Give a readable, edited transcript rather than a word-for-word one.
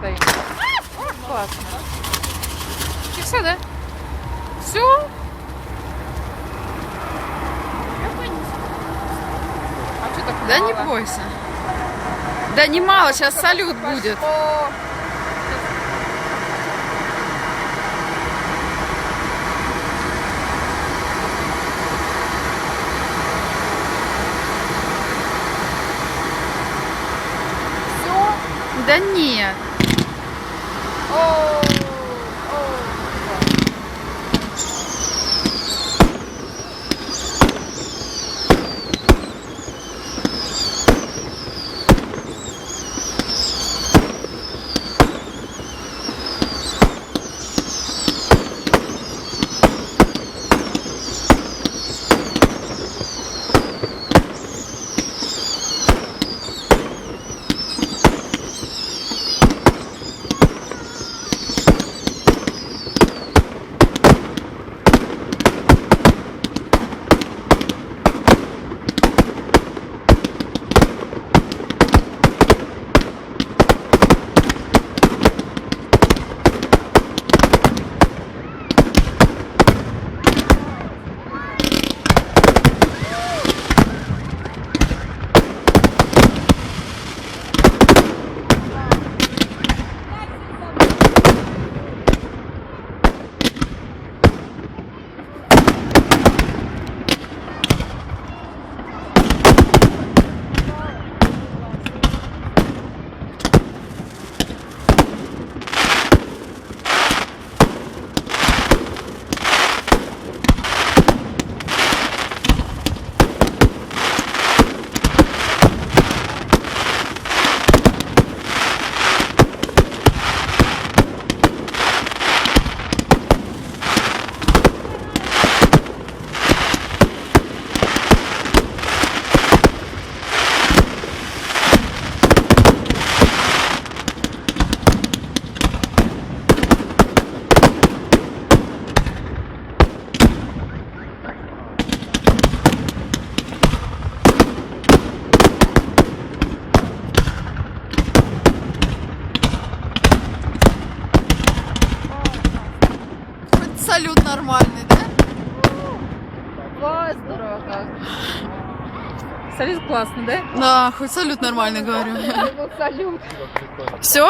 стоим. Классно. И все, да? Все? А что так мало? Да не бойся. Да не мало, сейчас салют будет. Да нет. Салют нормальный, да? Ой, здорово как. Салют классный, да? Да, хоть салют нормальный, говорю. Салют. Все?